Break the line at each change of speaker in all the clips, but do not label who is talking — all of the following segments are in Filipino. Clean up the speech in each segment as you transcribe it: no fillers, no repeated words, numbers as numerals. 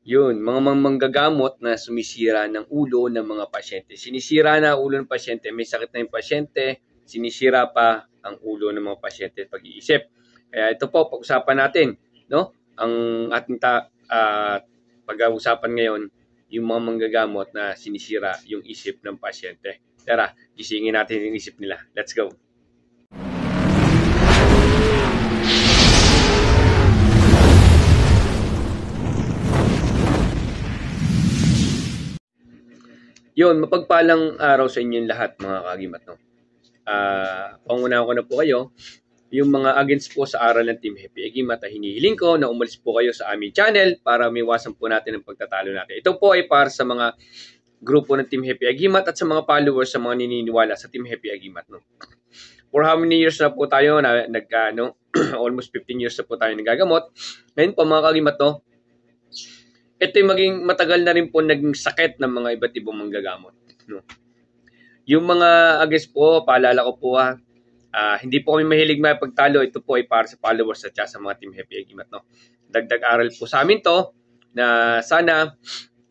Yun, mga manggagamot na sumisira ng ulo ng mga pasyente. Sinisira na ulo ng pasyente, may sakit na yung pasyente, sinisira pa ang ulo ng mga pasyente at pag-iisip. Kaya ito po, pag-usapan natin, no? Ang ating pag-uusapan ngayon, yung mga manggagamot na sinisira yung isip ng pasyente. Tara, gisingin natin yung isip nila. Let's go. Yun, mapagpalang araw sa inyong lahat mga kagimat. No? Pangunahan ko na po kayo, yung mga against po sa aral ng Team Happy Agimat ay hinihiling ko na umalis po kayo sa aming channel para miwasan po natin ang pagtatalo natin. Ito po ay para sa mga grupo ng Team Happy Agimat at sa mga followers sa mga nininiwala sa Team Happy Agimat. No? For how many years na po tayo almost 15 years na po tayo nagagamot. Ngayon po mga kagimat, no? Ito yung maging matagal na rin po naging sakit ng mga iba't ibang manggagamot. No? Yung mga against po, paalala ko po hindi po kami mahilig pagtalo. Ito po ay para sa followers at sa mga Team Happy Agimat. No? Dagdag aral po sa amin to na sana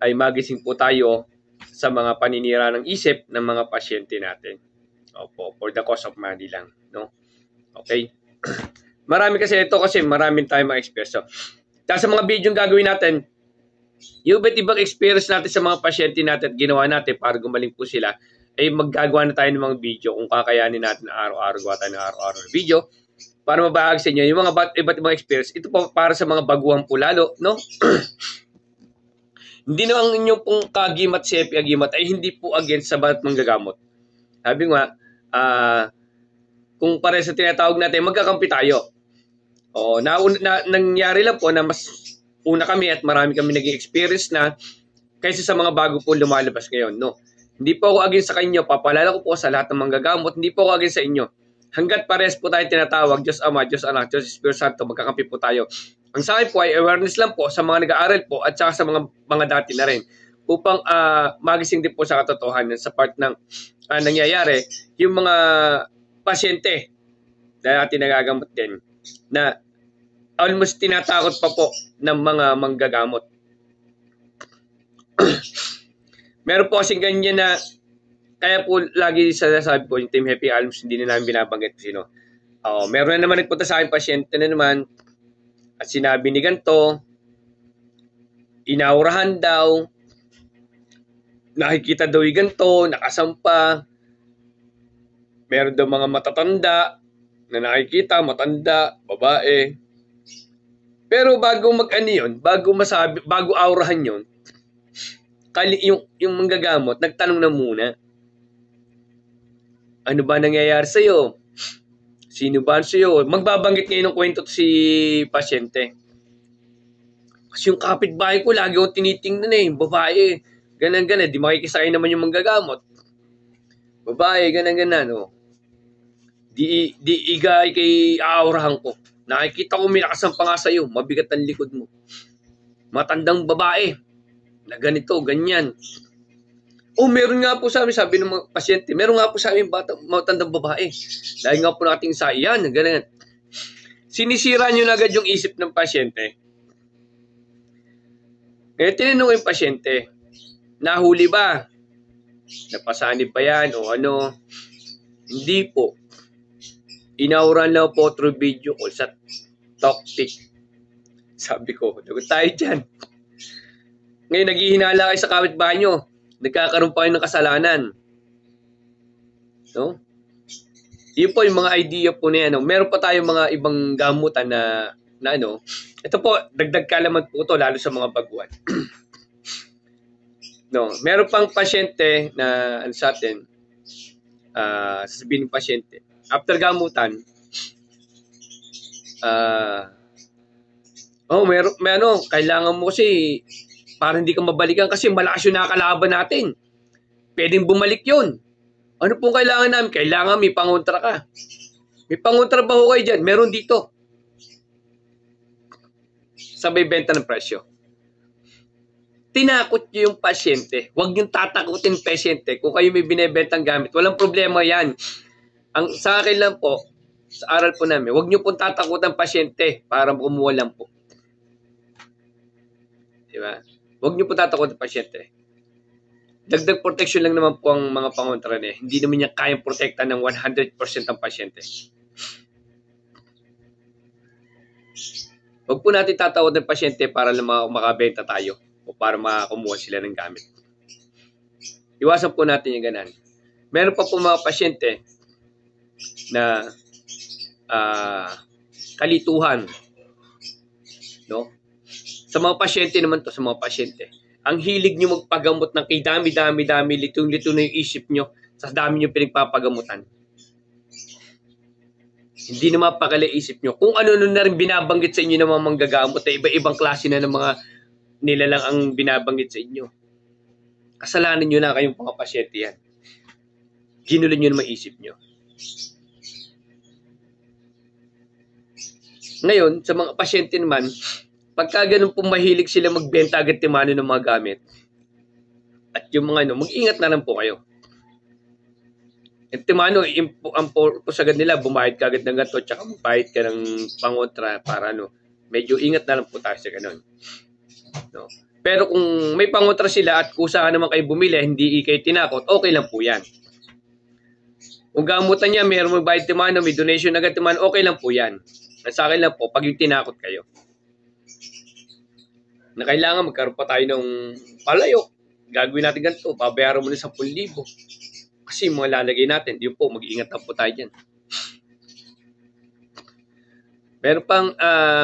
ay magising po tayo sa mga paninira ng isip ng mga pasyente natin. Opo, for the cause of money lang. No? Okay? Marami kasi maraming tayong mga experience. So, sa mga video gagawin natin, yung iba't ibang experience natin sa mga pasyente natin at ginawa natin para gumaling po sila, ay maggagawa na tayo ng mga video kung kakayanin natin araw-araw gawa tayo ng araw-araw na video para mabahagi sa inyo yung mga iba't ibang experience. Ito po para sa mga baguhan po lalo, no? Hindi na ang inyong pong kagimat, Happy Agimat ay hindi po against sa bawat manggagamot. Sabi nga, kung pare sa tinatawag natin, magkakampi tayo. Nangyari lang po na mas una kami at marami kami naging experience na kaysa sa mga bago po lumalabas ngayon. No? Hindi po ako against sa kanyo. Papalala ko po sa lahat ng manggagamot. Hindi po ako against sa inyo. Hanggat pares po tayo tinatawag, Diyos Ama, Diyos Anak, Diyos Espiritu Santo, magkakampi po tayo. Ang sa akin po ay awareness lang po sa mga nag-aaral po at saka sa mga dati na rin upang magising din po sa katotohanan sa part ng nangyayari yung mga pasyente na natin nagagamot din na almost tinatakot pa po ng mga manggagamot. Meron po kasing ganyan na kaya po lagi sasabi ko yung Team Happy Alms hindi na namin binabanggit sino. Meron na naman nagpunta sa akin pasyente na naman at sinabi ni ganito, inaurahan daw, nakikita daw yung ganito, nakasampa, meron daw mga matatanda na nakikita, matanda, babae. Pero bago bago aurahan yun, yung manggagamot, nagtanong na muna, ano ba nangyayari sa'yo? Sino ba sa'yo? Magbabanggit ngayon ng kwento si pasyente. Kasi yung kapitbahay ko, lagi akong tinitingnan babae, ganan-ganan, di makikisakay naman yung manggagamot. Babae, ganan-ganan, Di igay kay aurahan ko. Nakikita ko may nakasampa nga sa'yo, mabigat ang likod mo. Matandang babae, na ganito, ganyan. Meron nga po sa amin, sabi ng mga pasyente, meron nga po sa amin matandang babae. Dahil nga po nating sa iyan, ganyan. Sinisira nyo na agad yung isip ng pasyente. Ngayon, tinanong yung pasyente, nahuli ba? Napasanib ba yan o ano? Hindi po. Inauran lang po through video call sa Toktik. Sabi ko, lagot tayo dyan. Ngayon, naghihinala kayo sa kapitbahay nyo. Nagkakaroon pa kayo ng kasalanan. No? Yun po yung mga idea po na yan. Meron pa tayong mga ibang gamutan na ito po, dagdag kalaman po ito, lalo sa mga baguhan. No, meron pang pasyente na sa atin, sasabihin ng pasyente, after gamutan, kailangan mo kasi para hindi ka mabalikan kasi malakas yung nakakalaban natin. Pwedeng bumalik yun. Ano pong kailangan namin? Kailangan may pangontra ka. May pangontra ba ho kayo dyan? Meron dito. Sabay benta ng presyo. Tinakot nyo yung pasyente. Huwag nyo tatakutin pasyente. Kung kayo may binibentang gamit, walang problema yan. Ang sa akin lang po, sa aral po namin, huwag nyo pong tatakutan pasyente para kumuha lang po. Diba? Huwag niyo po tatakot ang pasyente. Dagdag protection lang naman po ang mga pangontra niya. Hindi naman niya kayang protekta ng 100% ang pasyente. Huwag po natin tatawad ng pasyente para lang makabenta tayo o para makakumuha sila ng gamit. Iwasan po natin yung ganan. Meron pa po mga pasyente na kalituhan. No? Sa mga pasyente naman to, sa mga pasyente, ang hilig nyo magpagamot ng kay dami-dami, litong-lito na yung isip nyo sa dami nyo pinagpapagamutan. Hindi na mapakali isip nyo. Kung ano na rin binabanggit sa inyo ng mga manggagamot na iba-ibang klase na ng mga nilalang ang binabanggit sa inyo. Kasalanan nyo na kayong mga pasyente yan. Ginulo nyo naman isip nyo. Ngayon, sa mga pasyente naman, pagka ganun pong mahilig sila magbenta agad timano ng mga gamit, at yung mga mag-ingat na lang po kayo. At timano, ang purpose agad nila, bumayad ka agad ng ganito, tsaka magbayad ka ng pangontra para medyo ingat na lang po tayo sa ganun. No? Pero kung may pangontra sila at kusa naman kayo bumili, hindi kayo tinakot, okay lang po yan. Kung gamutan niya, mayroong magbayad timano, may donation agad timano, okay lang po yan. Sa akin lang po, pag yung tinakot kayo. Na kailangan magkaroon pa tayo ng palayok. Gagawin natin ganito, babayaran mo na 10,000. Kasi mga lalagay natin, yun po, mag-iingat na po tayo dyan. Meron pang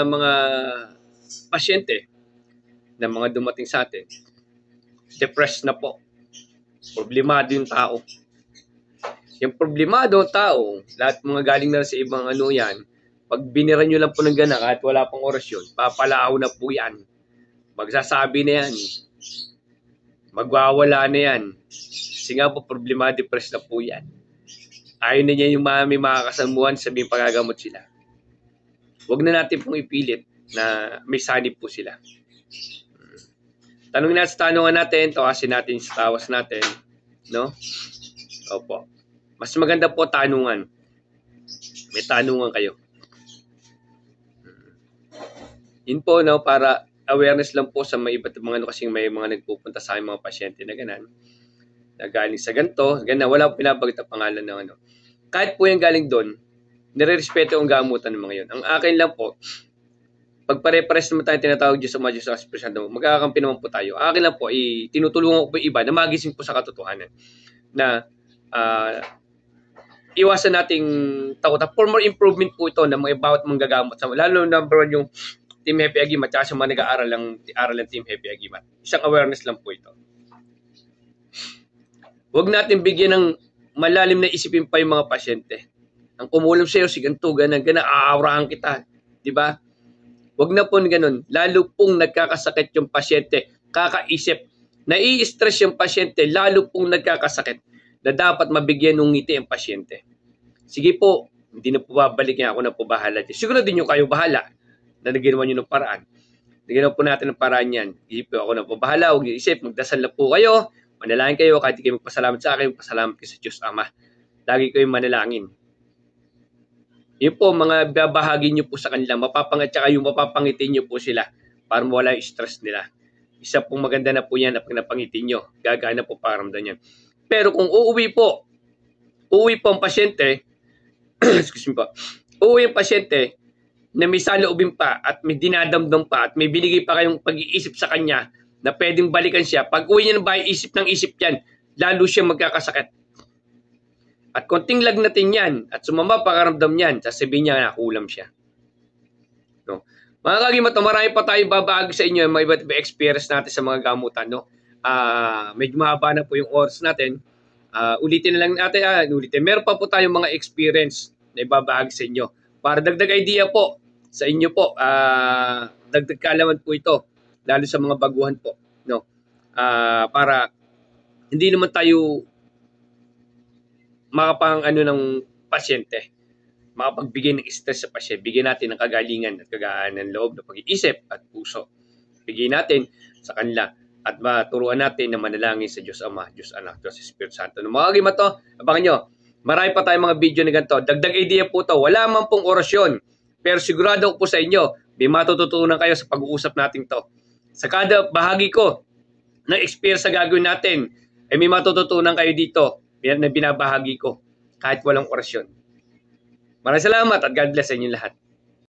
mga pasyente na mga dumating sa atin, depressed na po. Problemado yung tao. Yung problemado tao, lahat mga galing na sa ibang yan, pag binira nyo lang po ng gana kahit wala pang orasyon, papalaaw na po yan. Magsasabi na yan. Magwawala na yan. Kasi nga po, problema, depressed na po yan. Ayaw na niya yung may makakasamuhan, sabihin pagagamot sila. Huwag na natin pong ipilit na may sanib po sila. Tanungin natin sa tanungan natin, tawasin natin sa tawas natin. No? Opo. Mas maganda po tanungan. May tanungan kayo. Yun po, para awareness lang po sa mga iba't mga kasing may mga nagpupunta sa aking mga pasyente na ganan. Na galing sa ganito, wala po pinabagot ang pangalan ng Kahit po yung galing doon, nire-respeto ang gamutan ng mga yun. Ang akin lang po, pag pare-pares naman tayo tinatawag Diyos sa mga Diyos sa Espiritu, magkakampi naman po tayo. Akin lang po, tinutulungan ko po yung iba na magising po sa katotohanan. Na iwasan nating takot. For more improvement po ito ng mga bawat manggagamot. Lalo number 1 yung Team Happy Agimat at sa mga nag-aaral ng Team Happy Agimat. Isang awareness lang po ito. Huwag natin bigyan ng malalim na isipin pa yung mga pasyente. Ang kumulam sa'yo, si ganito, aawrahan kita. Diba? Huwag na po ganun. Lalo pong nagkakasakit yung pasyente. Kakaisip. Nai-stress yung pasyente, lalo pong nagkakasakit na dapat mabigyan ng ngiti ang pasyente. Sige po, hindi na po babalik niya, ako na po bahala. Siguro din yung kayo bahala na naginawa nyo ng paraan. Naginawa po natin ng paraan yan. Isip po, ako na po bahala, huwag niyo isip, magdasal na po kayo, manalangin kayo, kahit kayo magpasalamat sa akin, magpasalamat kayo sa Diyos Ama. Lagi kayo manalangin. Yun po, mga babahagi nyo po sa kanila, tsaka yung mapapangitin nyo po sila para mawala yung stress nila. Isa pong maganda na po yan na pag napangitin nyo, gagana po paramdam yan. Pero kung uuwi po ang pasyente, excuse me po, uuwi ang pasyente, na may saloobin pa at may dinadamdam pa at may binigay pa kayong pag-iisip sa kanya na pwedeng balikan siya, pag uwi niya ng bahay, isip ng isip yan, lalo siya magkakasakit. At konting lagnatin yan at sumama pakaramdam yan, sasabihin niya na kulam siya. No? Mga kagimat, marami pa tayo babahagi sa inyo, mga iba't iba experience natin sa mga gamutan. No? Medyo mahaba na po yung oras natin. Ulitin na lang natin. Meron pa po tayong mga experience na ibabahagi sa inyo. Para dagdag idea po sa inyo po, dagdag kaalaman po ito, lalo sa mga baguhan po. No? Para hindi naman tayo ng pasyente, makapagbigay ng stress sa pasyente, bigyan natin ng kagalingan at kagaan ng loob ng pag-iisip at puso. Bigyan natin sa kanila at maturuan natin na manalangin sa Diyos Ama, Diyos Anak, Diyos Espiritu Santo. Mga kagimat to, abangan nyo, marami pa tayong mga video na ganito. Dagdag idea po to, wala man pong orasyon, pero sigurado po sa inyo, may matututunan kayo sa pag-uusap natin to. Sa kada bahagi ko ng experience sa gagawin natin, ay may matututunan kayo dito na binabahagi ko kahit walang orasyon. Maraming salamat at God bless sa inyo lahat.